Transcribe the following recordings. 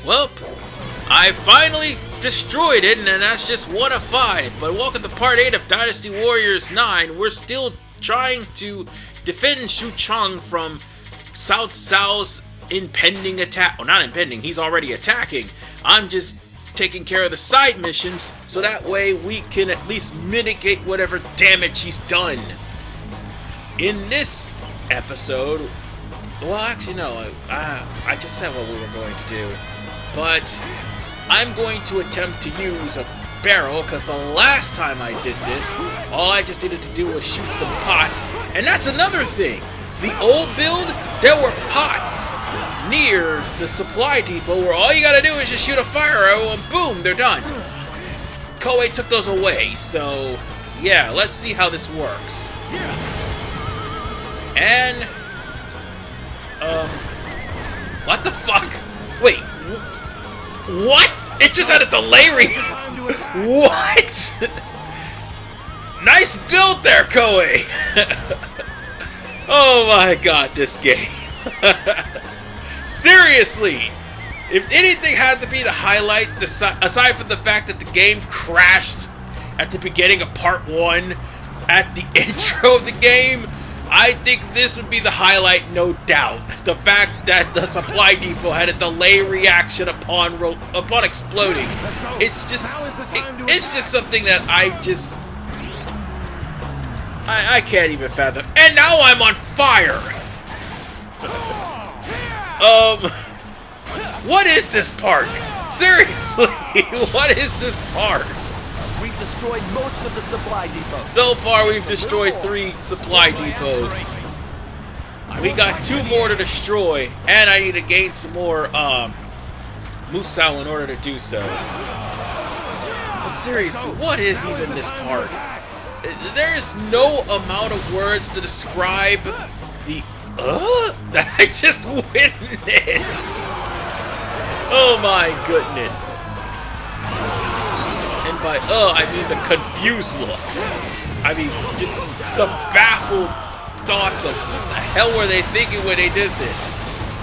Well, I finally destroyed it, and that's just 1 of 5. But welcome to part 8 of Dynasty Warriors 9. We're still trying to defend Chong from South Cao's impending attack. Well, not impending, he's already attacking. I'm just taking care of the side missions, so that way we can at least mitigate whatever damage he's done. In this episode, well, actually no, I just said what we were going to do, but I'm going to attempt to use a barrel, because the last time I did this, all I just needed to do was shoot some pots, and that's another thing. The old build, there were pots near the supply depot where all you gotta do is just shoot a fire arrow and boom, they're done. Koei took those away, so yeah, let's see how this works. And what the fuck? Wait, what? It just had a delay What? Nice build there, Koei. Oh my god, this game. Seriously, if anything had to be the highlight, aside from the fact that the game crashed at the beginning of part 1, at the intro of the game, I think this would be the highlight, no doubt. The fact that the supply depot had a delay reaction upon exploding. It's just something that I can't even fathom. And now I'm on fire! What is this part? Seriously, what is this part? We've destroyed most of the supply depots. So far, we've destroyed 3 supply depots. We got 2 more to destroy, and I need to gain some more Musou in order to do so. But seriously, what is even this part? There is no amount of words to describe the that I just witnessed. Oh my goodness. And by I mean the confused look. I mean just the baffled thoughts of what the hell were they thinking when they did this.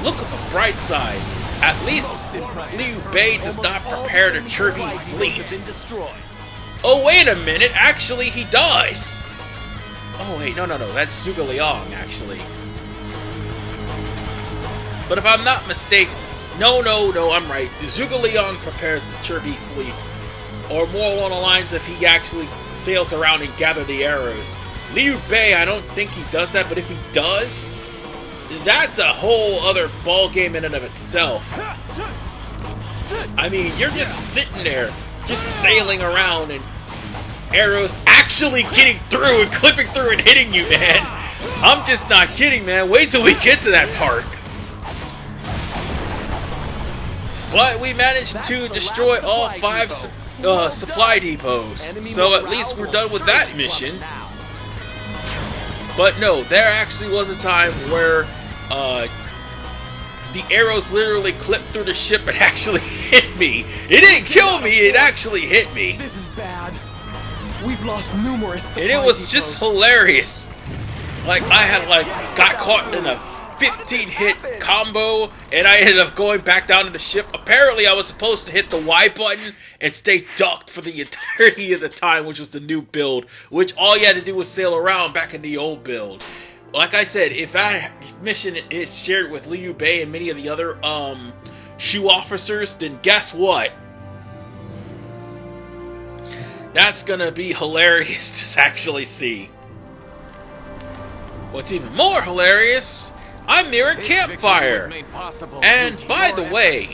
Look at the bright side. At least Liu Bei does not prepare the Kirby fleet. Oh wait a minute, actually he does. Oh wait, no, that's Zhuge Liang actually. But if I'm not mistaken, no, I'm right. Zhuge Liang prepares the Kirby fleet. Or more along the lines of he actually sails around and gathers the arrows. Liu Bei, I don't think he does that, but if he does, that's a whole other ball game in and of itself. I mean, you're just sitting there, just sailing around, and arrows actually getting through and clipping through and hitting you, man. I'm just not kidding, man. Wait till we get to that part. But we managed to destroy all 5 supply depots, so at least we're done with that mission. But no, there actually was a time where the arrows literally clipped through the ship and actually hit me. It didn't kill me, it actually hit me. This is bad. We've lost numerous supply and it was just hilarious. Like, I had got caught in a 15-hit combo, and I ended up going back down to the ship. Apparently, I was supposed to hit the Y button and stay ducked for the entirety of the time, which was the new build, which all you had to do was sail around back in the old build. Like I said, if that mission is shared with Liu Bei and many of the other Shu officers, then guess what? That's gonna be hilarious to actually see. What's even more hilarious, I'm near a campfire. And by the way,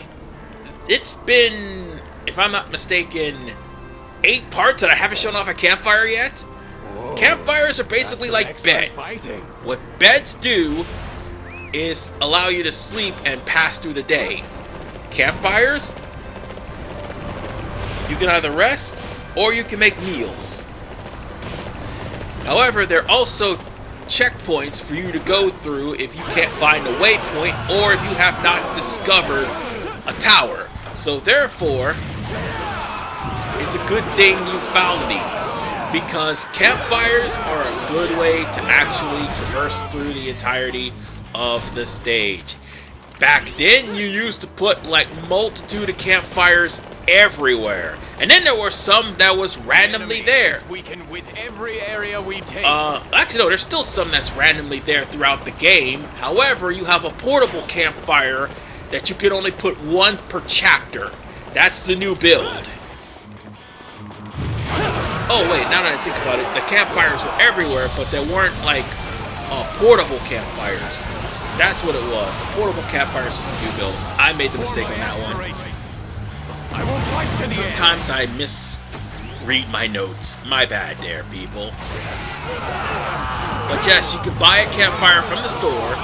it's been, if I'm not mistaken, 8 parts that I haven't shown off a campfire yet. Whoa, campfires are basically like beds. What beds do is allow you to sleep and pass through the day. Campfires, you can either rest or you can make meals. However, there are also checkpoints for you to go through if you can't find a waypoint or if you have not discovered a tower. So therefore, it's a good thing you found these, because campfires are a good way to actually traverse through the entirety of the stage. Back then, you used to put like multitude of campfires everywhere, and then there were some that was randomly there. Weaken with every area we take. Actually no, there's still some that's randomly there throughout the game. However, you have a portable campfire that you can only put one per chapter. That's the new build. Oh wait, now that I think about it, the campfires were everywhere, but they weren't like portable campfires. That's what it was. The portable campfires was the new build. I made the mistake on that one. Sometimes I misread my notes. My bad there, people. But yes, you can buy a campfire from the store,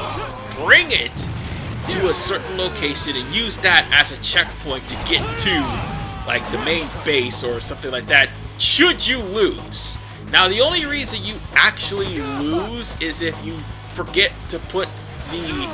bring it to a certain location, and use that as a checkpoint to get to like the main base or something like that, should you lose. Now, the only reason you actually lose is if you forget to put the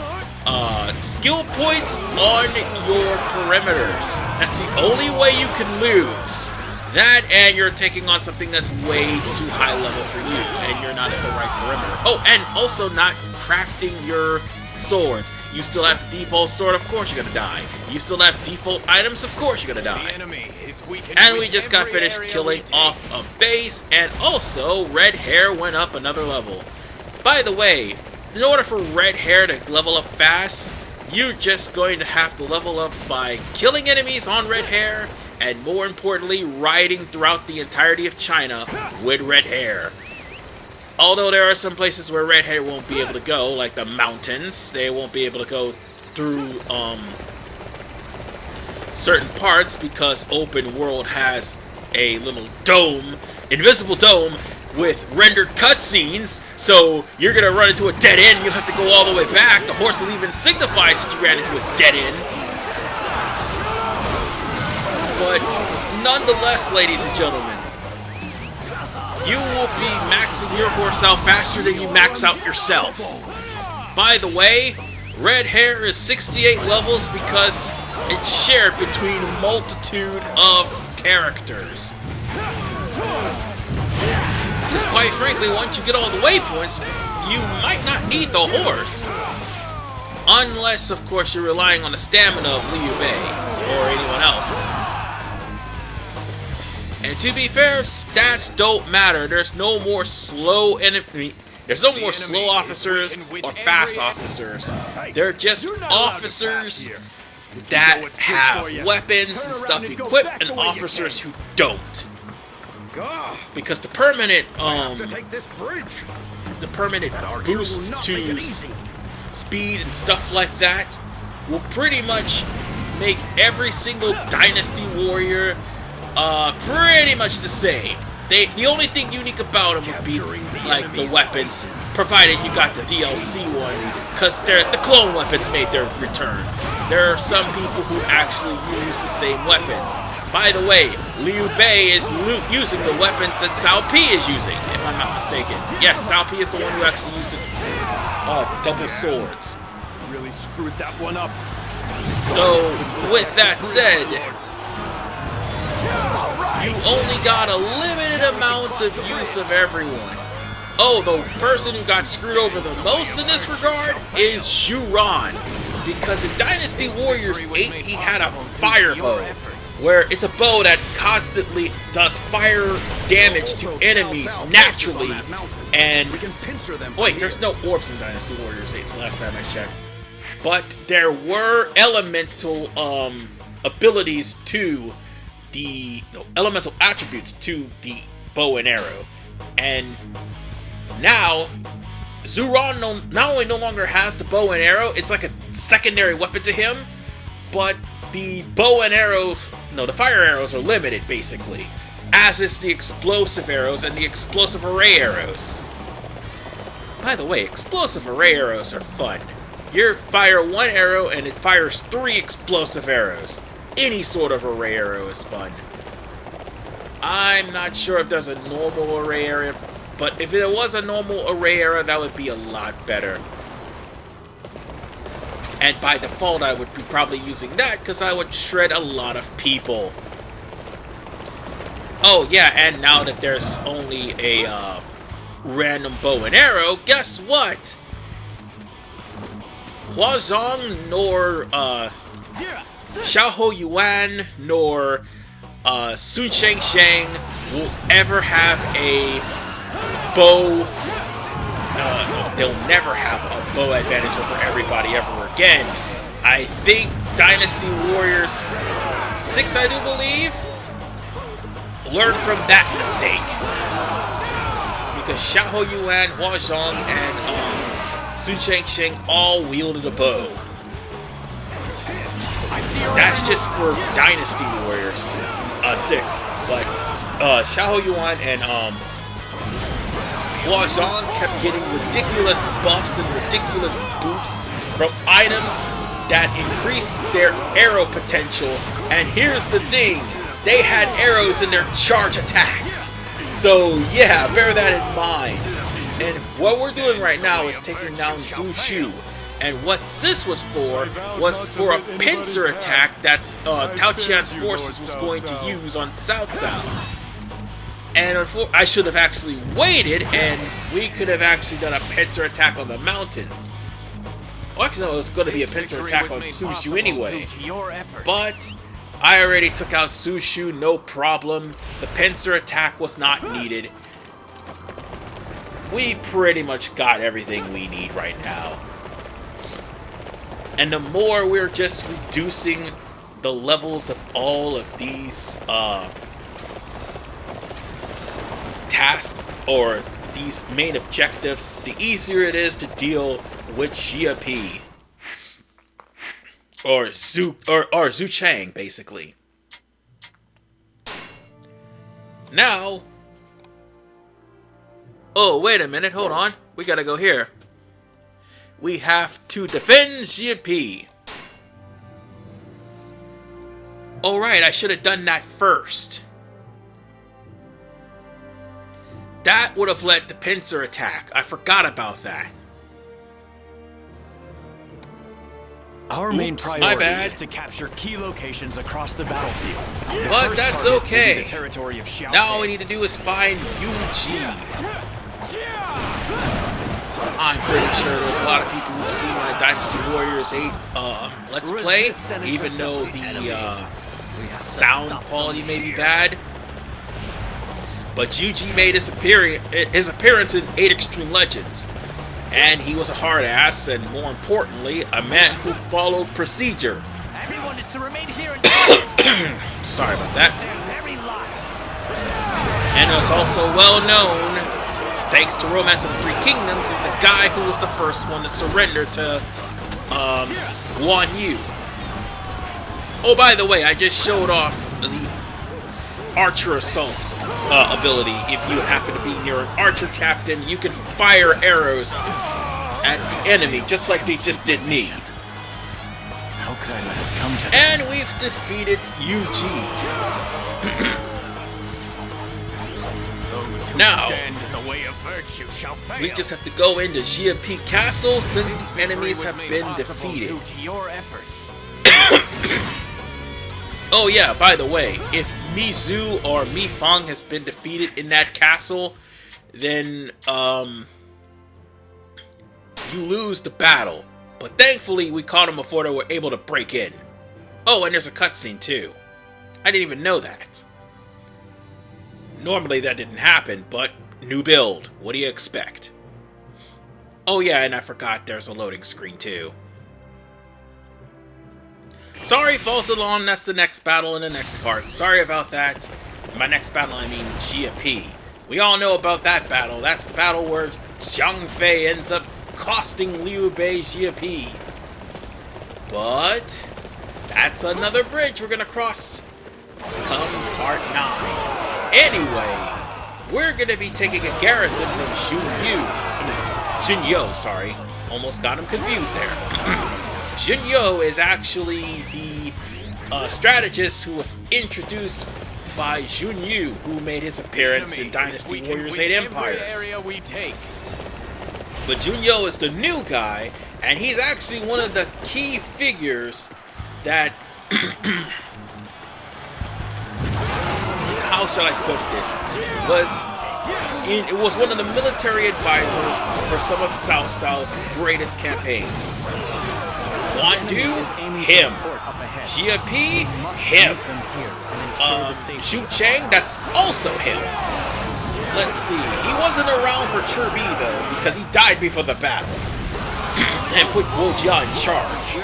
skill points on your perimeters. That's the only way you can lose. That, and you're taking on something that's way too high level for you, and you're not at the right perimeter. Oh, and also not crafting your swords. You still have the default sword, of course you're gonna die. You still have default items, of course you're gonna die. And we just got finished killing off a base, and also red hair went up another level. By the way, in order for red hair to level up fast, you're just going to have to level up by killing enemies on red hair, and more importantly, riding throughout the entirety of China with red hair. Although there are some places where red hair won't be able to go, like the mountains. They won't be able to go through certain parts because open world has a little dome, invisible dome, with rendered cutscenes, so you're gonna run into a dead end, you'll have to go all the way back. The horse will even signify that you ran into a dead end. But nonetheless, ladies and gentlemen, you will be maxing your horse out faster than you max out yourself. By the way, red hair is 68 levels because it's shared between a multitude of characters. Because quite frankly, once you get all the waypoints, you might not need the horse. Unless, of course, you're relying on the stamina of Liu Bei or anyone else. And to be fair, stats don't matter. There's no more slow enemy. There's no more slow officers or fast officers. They're just officers that have weapons and stuff equipped, and officers who don't. Because the permanent boost to speed and stuff like that will pretty much make every single Dynasty warrior pretty much the same. The only thing unique about them would be like the weapons, provided you got the DLC ones, because the clone weapons made their return. There are some people who actually use the same weapons. By the way, Liu Bei is using the weapons that Cao Pi is using, if I'm not mistaken. Yes, Cao Pi is the one who actually used the double swords. Really screwed that one up. So, with that said, you only got a limited amount of use of everyone. Oh, the person who got screwed over the most in this regard is Zhu Ran. Because in Dynasty Warriors 8, he had a fire bow, where it's a bow that constantly does fire damage to enemies naturally. And wait, there's no orbs in Dynasty Warriors 8, so last time I checked. But there were elemental abilities to the elemental attributes to the bow and arrow. And now Zhu Ran not only no longer has the bow and arrow, it's like a secondary weapon to him, but the bow and arrows, the fire arrows are limited, basically. As is the explosive arrows and the explosive array arrows. By the way, explosive array arrows are fun. You fire one arrow and it fires 3 explosive arrows. Any sort of array arrow is fun. I'm not sure if there's a normal array arrow, but if there was a normal array arrow, that would be a lot better. And by default, I would be probably using that because I would shred a lot of people. Oh yeah, and now that there's only a random bow and arrow, guess what? Huazhong nor Xiahou Yuan nor Sun Shang will ever have a bow. They'll never have a bow advantage over everybody ever again. I think Dynasty Warriors 6, I do believe, learned from that mistake. Because Xiahou Yuan, Huazhong, and Sun Shang all wielded a bow. That's just for Dynasty Warriors 6. But Xiahou Yuan and Huazhong kept getting ridiculous buffs and ridiculous boosts from items that increased their arrow potential. And here's the thing, they had arrows in their charge attacks. So yeah, bear that in mind. And what we're doing right now is taking down Zhu Shu. And what this was for a pincer attack that Tao Qian's forces was going to use on Cao Cao. And I should have actually waited, and we could have actually done a pincer attack on the mountains. Well, actually, no, it was going to be a pincer attack on Zhu Shu anyway. But I already took out Zhu Shu, no problem. The pincer attack was not needed. We pretty much got everything we need right now. And the more we're just reducing the levels of all of these tasks or these main objectives, the easier it is to deal with Xia P. Or Zhu Chang, basically. Now, oh, wait a minute, hold on. We gotta go here. We have to defend Xia P. Alright, I should have done that first. That would have led the pincer attack. I forgot about that. Our main priority is to capture key locations across the battlefield. But that's okay. The territory of Xiao Now all we need to do is find Yuji. I'm pretty sure there's a lot of people who've seen my Dynasty Warriors 8 Let's Play, even though the sound quality may be bad. But Yuji made his appearance in 8 Extreme Legends. And he was a hard ass, and more importantly, a man who followed procedure. Everyone is to remain here and sorry about that. And it was also well known, thanks to Romance of the Three Kingdoms, is the guy who was the first one to surrender to Guan Yu. Oh, by the way, I just showed off the Archer Assault's ability. If you happen to be near an archer captain, you can fire arrows at the enemy, just like they just did me. How could I let it come to and this? We've defeated Yuji. Those who now, stand in the way of virtue shall fail. We just have to go into Xia P Castle since the enemies have been defeated. Due to your efforts. Oh yeah, by the way, if Mi Zhu or Mi Feng has been defeated in that castle, then you lose the battle. But thankfully, we caught them before they were able to break in. Oh, and there's a cutscene too. I didn't even know that. Normally that didn't happen, but new build. What do you expect? Oh yeah, and I forgot there's a loading screen too. Sorry, false alarm, that's the next battle in the next part. Sorry about that. My next battle, I mean Xia P. We all know about that battle. That's the battle where Xiang Fei ends up costing Liu Bei Xia P. But that's another bridge we're gonna cross come part 9. Anyway, we're gonna be taking a garrison from Junyo, sorry. Almost got him confused there. Junyo is actually the strategist who was introduced by Junyu, who made his appearance in Dynasty Warriors 8 Empires. But Junyo is the new guy, and he's actually one of the key figures that... how shall I put this? It was one of the military advisors for some of Cao Cao's greatest campaigns. Wandu, him. Jia P, him. Xu Chang, that's also him. Let's see, he wasn't around for Chirbi though, because he died before the battle. And put Wu Jia in charge.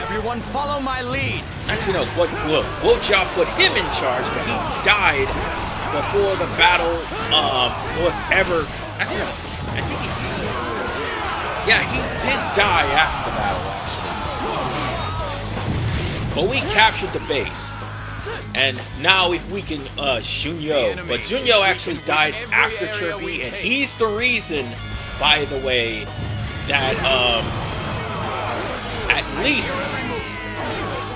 Everyone follow my lead. Actually no, Wu Jia put him in charge, but he died before the battle was ever... Actually no, I think he... Yeah, he did die after the battle, actually. But we captured the base. And now if we can, Shunyo. But Shunyo actually died after Chirbi, and he's the reason, by the way, that, at least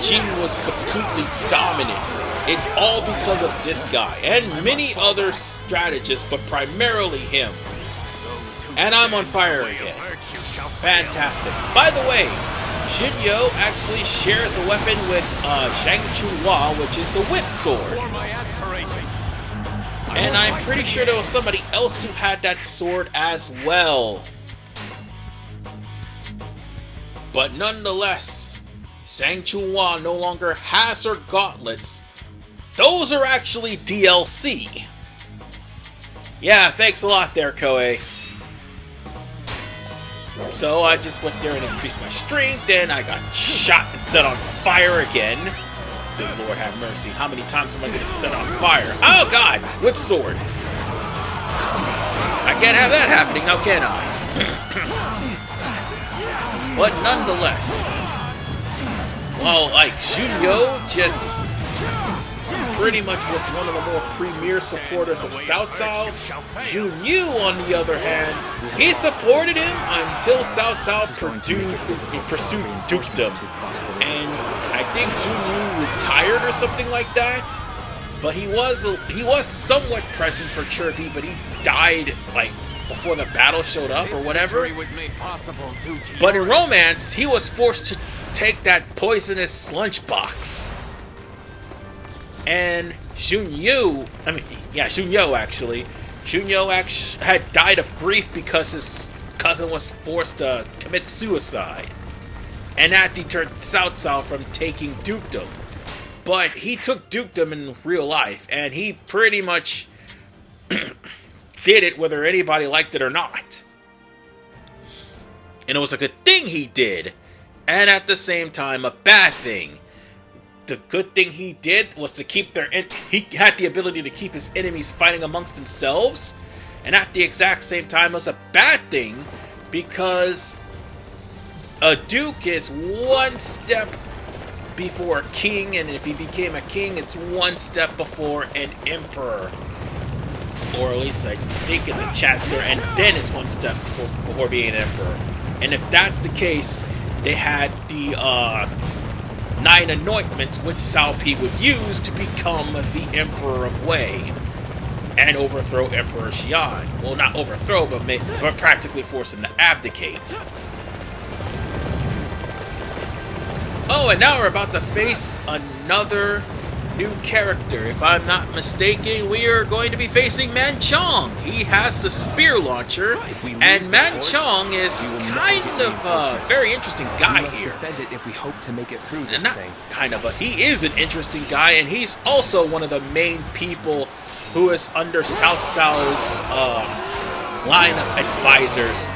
Jin was completely dominant. It's all because of this guy, and many other strategists, but primarily him. And I'm on fire again. Fantastic. By the way, Shunyo actually shares a weapon with Shang Chunhua, which is the whip sword. And I'm pretty sure there was somebody else who had that sword as well. But nonetheless, Shang Chunhua no longer has her gauntlets. Those are actually DLC. Yeah, thanks a lot there, Koei. So I just went there and increased my strength, and I got shot and set on fire again. Good Lord have mercy. How many times am I going to set on fire? Oh God! Whip sword. I can't have that happening now, can I? But nonetheless, well, like, Shunyo just pretty much was one of the more premier supporters of Cao Cao. Junyu, on the other hand, he supported him until Cao Cao pursued dukedom. And I think Junyu retired or something like that. But he was somewhat present for Chirbi, but he died, like, before the battle showed up or whatever. But in romance, he was forced to take that poisonous lunchbox. And Shunyo actually had died of grief because his cousin was forced to commit suicide. And that deterred Cao Cao from taking dukedom. But he took dukedom in real life, and he pretty much did it whether anybody liked it or not. And it was a good thing he did, and at the same time a bad thing. The good thing he did was to keep he had the ability to keep his enemies fighting amongst themselves, and at the exact same time was a bad thing because a duke is one step before a king, and if he became a king, it's one step before an emperor. Or at least I think it's a chancellor, and then it's one step before being an emperor. And if that's the case, they had the 9 anointments which Cao Pi would use to become the Emperor of Wei and overthrow Emperor Xian. Well, not overthrow, but practically force him to abdicate. Oh, and now we're about to face another new character. If I'm not mistaken, we are going to be facing Man Chong. He has the spear launcher, and Man Chong is kind of a very interesting guy here. If we hope to make it through this thing. Kind of, he is an interesting guy, and he's also one of the main people who is under Cao Cao's line of advisors.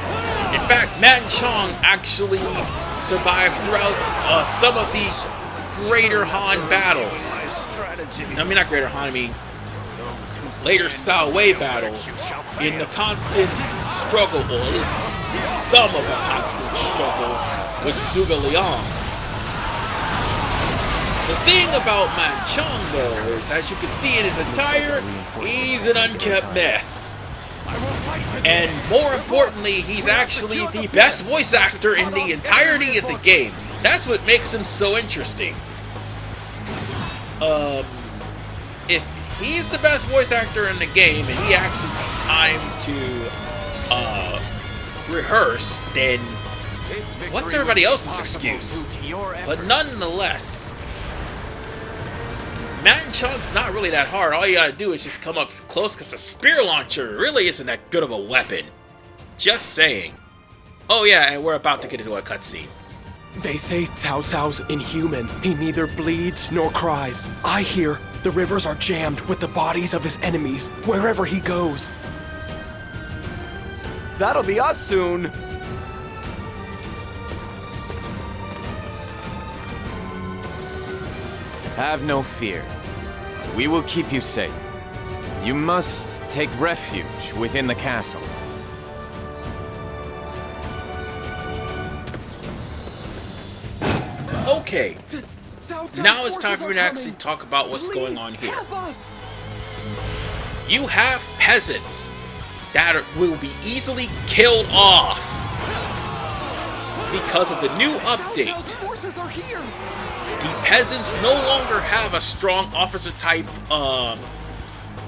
In fact, Man Chong actually survived throughout some of the Greater Han battles. I mean, not Greater Han, I mean later Cao Wei battles in the constant struggle, or at least some of the constant struggles with Zhuge Liang. The thing about Man Chong, though, is as you can see in his attire, he's an unkept mess. And more importantly, he's actually the best voice actor in the entirety of the game. That's what makes him so interesting. If he's the best voice actor in the game and he actually took time to rehearse, then what's everybody else's excuse? But nonetheless, Man Chong's not really that hard. All you gotta do is just come up close, because a spear launcher really isn't that good of a weapon. Just saying. Oh yeah, and we're about to get into a cutscene. They say Cao Cao's inhuman. He neither bleeds nor cries. I hear the rivers are jammed with the bodies of his enemies wherever he goes. That'll be us soon. Have no fear. We will keep you safe. You must take refuge within the castle. Okay, now it's time for me to actually talk about what's going on here. You have peasants that will be easily killed off because of the new update. The peasants no longer have a strong officer type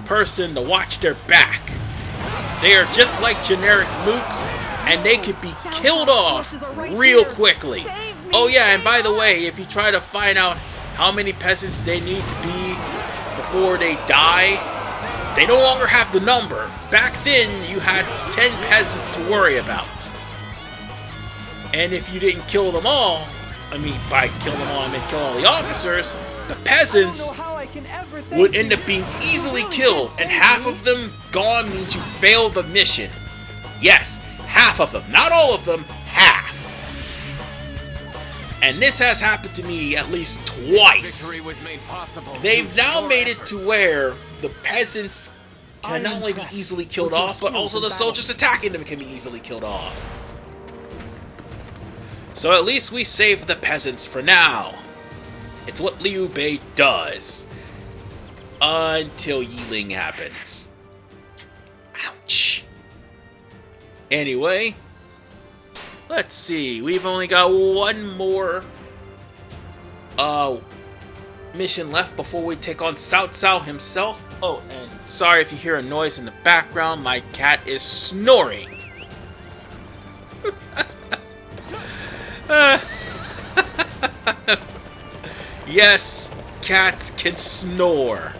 person to watch their back. They are just like generic mooks, and they can be killed off real quickly. Oh yeah, and by the way, if you try to find out how many peasants they need to be before they die, they no longer have the number. Back then, you had 10 peasants to worry about. And if you didn't kill them all, I mean, by kill them all, I mean kill all the officers, the peasants would end up being easily killed, and half of them gone means you failed the mission. Yes, half of them, not all of them, half. And this has happened to me at least twice. They've now made it to where the peasants can not only be easily killed off, but also the soldiers attacking them can be easily killed off. So at least we saved the peasants for now. It's what Liu Bei does. Until Yiling happens. Ouch. Anyway, let's see. We've only got one more mission left before we take on Cao Cao himself. Oh, and sorry if you hear a noise in the background. My cat is snoring. Yes, cats can snore.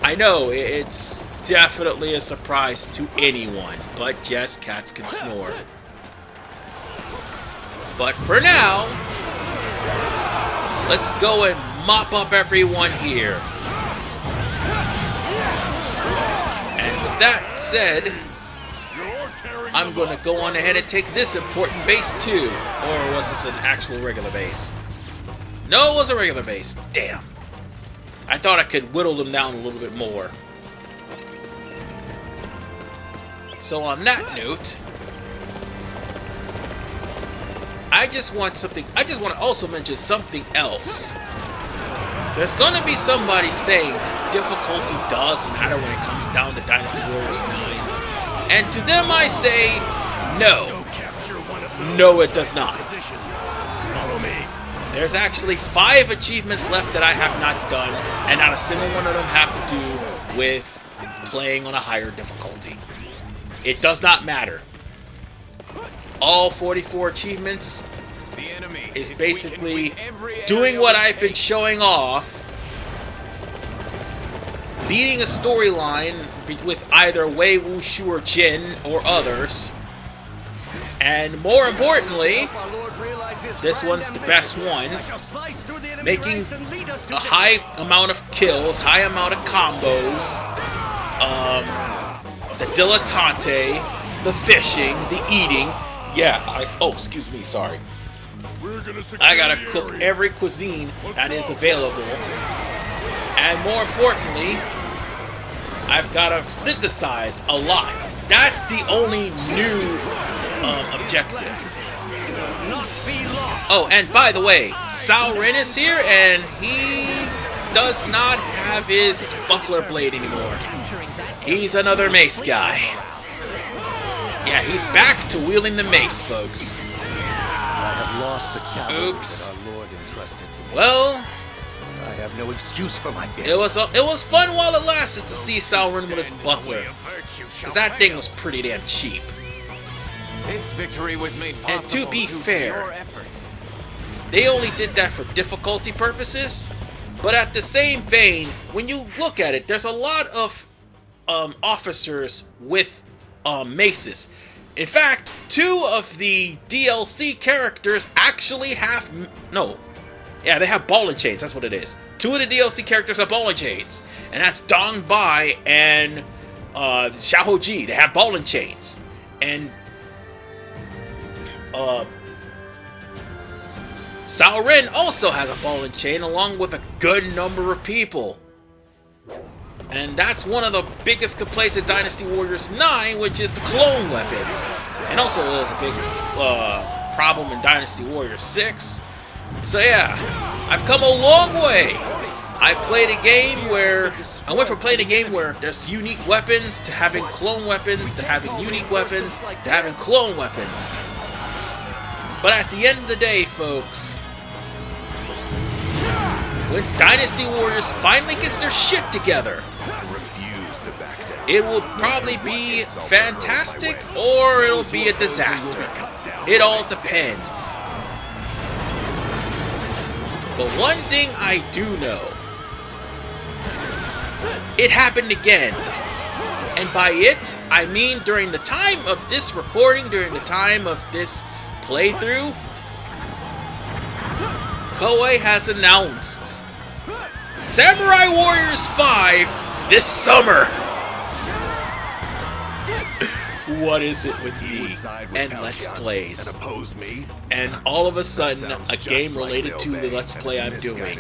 I know, it's definitely a surprise to anyone, but yes, cats can snore. But for now, let's go and mop up everyone here. And with that said, I'm going to go on ahead and take this important base too. Or was this an actual regular base? No, it was a regular base. Damn. I thought I could whittle them down a little bit more. So on that note, I just want to also mention something else. There's going to be somebody saying difficulty does matter when it comes down to Dynasty Warriors 9. And to them I say, no. No, it does not. There's actually 5 achievements left that I have not done, and not a single one of them have to do with playing on a higher difficulty. It does not matter. All 44 achievements is basically doing what I've been showing off, beating a storyline with either Wei Wuxu or Jin or others, and more importantly, this one's the best one, making a high amount of kills, high amount of combos, the dilettante, the fishing, the eating. Yeah, excuse me, sorry. I gotta cook every cuisine that is available, and more importantly, I've gotta synthesize a lot. That's the only new objective. Oh, and by the way, Cao Ren is here, and he does not have his buckler blade anymore. He's another mace guy. Yeah, he's back to wielding the mace, folks. I have lost the cavalry Oops. our Lord entrusted to me. Well, I have no excuse for my failure. it was fun while it lasted to see Cao Ren with his buckler, because that thing was pretty damn cheap. This victory was made possible And to be due fair, to your efforts. they only did that for difficulty purposes, but at the same vein, when you look at it, there's a lot of officers with maces. In fact, 2 of the DLC characters actually have... No. Yeah, they have ball and chains. That's what it is. 2 of the DLC characters have ball and chains. And that's Dong Bai and Xiao Ji. They have ball and chains. And... Cao Ren also has a ball and chain along with a good number of people. And that's one of the biggest complaints of Dynasty Warriors 9, which is the clone weapons. And also there's a big problem in Dynasty Warriors 6. So yeah, I've come a long way. I went from playing a game where there's unique weapons to having clone weapons, to having unique weapons, to having clone weapons. But at the end of the day, folks, when Dynasty Warriors finally gets their shit together, it will probably be fantastic or it'll be a disaster. It all depends. But one thing I do know, it happened again. And by it, I mean during the time of this recording, during the time of this playthrough, Koei has announced Samurai Warriors 5 this summer. What is it with me and Let's Plays? And all of a sudden, a game related to the Let's Play I'm doing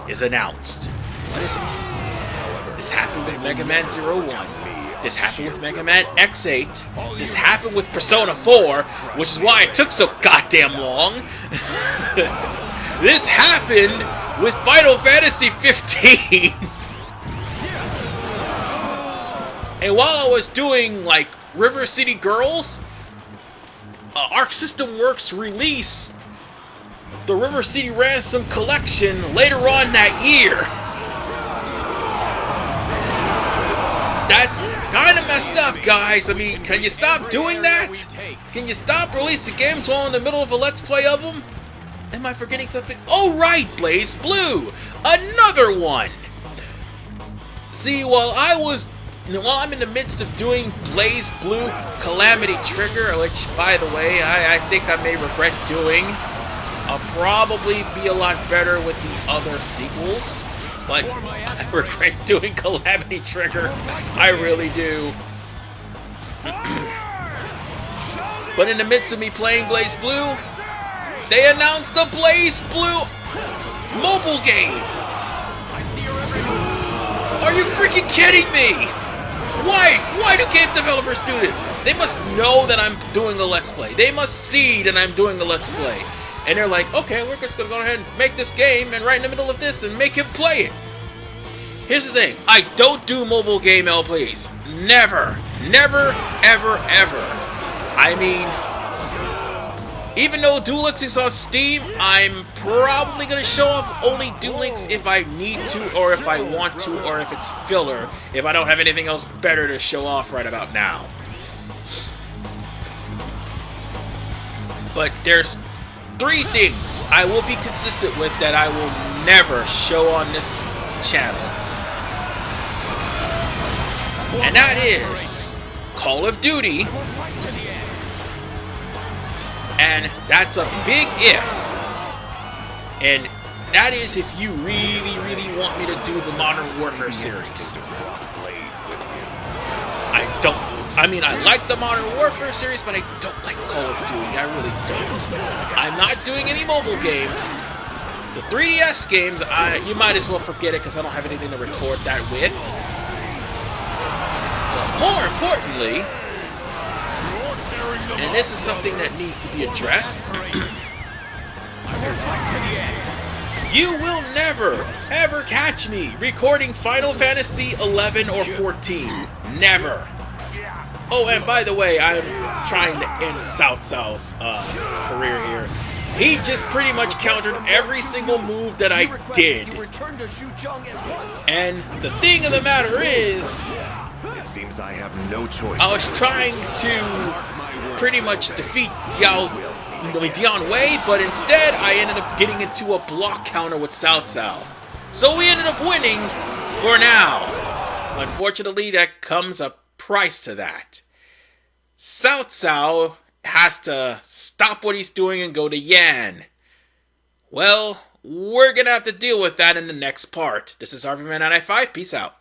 is announced. What is it? This happened with Mega Man 01. This happened with Mega Man X8. This happened with Persona 4, which is why it took so goddamn long. This happened with Final Fantasy 15. And while I was doing, like, River City Girls, Arc System Works released the River City Ransom Collection later on that year. That's kind of messed up, guys. I mean, can you stop doing that? Can you stop releasing games while in the middle of a Let's Play of them? Am I forgetting something? Oh, right, Blaze Blue! Another one! See, while I'm in the midst of doing Blaze Blue Calamity Trigger, which, by the way, I think I may regret doing, I'll probably be a lot better with the other sequels. But I regret doing Calamity Trigger. I really do. But in the midst of me playing Blaze Blue, they announced a Blaze Blue mobile game. Are you freaking kidding me? Why do game developers do this? They must know that I'm doing a Let's Play. They must see that I'm doing a Let's Play. And they're like, okay, we're just gonna go ahead and make this game and right in the middle of this and make him play it. Here's the thing, I don't do mobile game LPs. Never. Never, ever, ever. I mean, even though Duel Links is on Steam, I'm probably gonna show off only Duel Links if I need to, or if I want to, or if it's filler, if I don't have anything else better to show off right about now. But there's 3 things I will be consistent with that I will never show on this channel. And that is Call of Duty. And that's a big if. And that is if you really, really want me to do the Modern Warfare series. I like the Modern Warfare series, but I don't like Call of Duty. I really don't. I'm not doing any mobile games. The 3DS games, you might as well forget it because I don't have anything to record that with. But more importantly, and this is something that needs to be addressed, you will never, ever catch me recording Final Fantasy 11 or 14. Never. Oh, and by the way, I'm trying to end Cao Cao's career here. He just pretty much countered every single move that I did. And the thing of the matter is, it seems I have no choice. I was trying to pretty much defeat Dian Wei, but instead I ended up getting into a block counter with Cao Cao. So we ended up winning for now. Unfortunately, that comes a price to that. Cao Cao has to stop what he's doing and go to Yan. Well, we're gonna have to deal with that in the next part. This is RVman95. Peace out.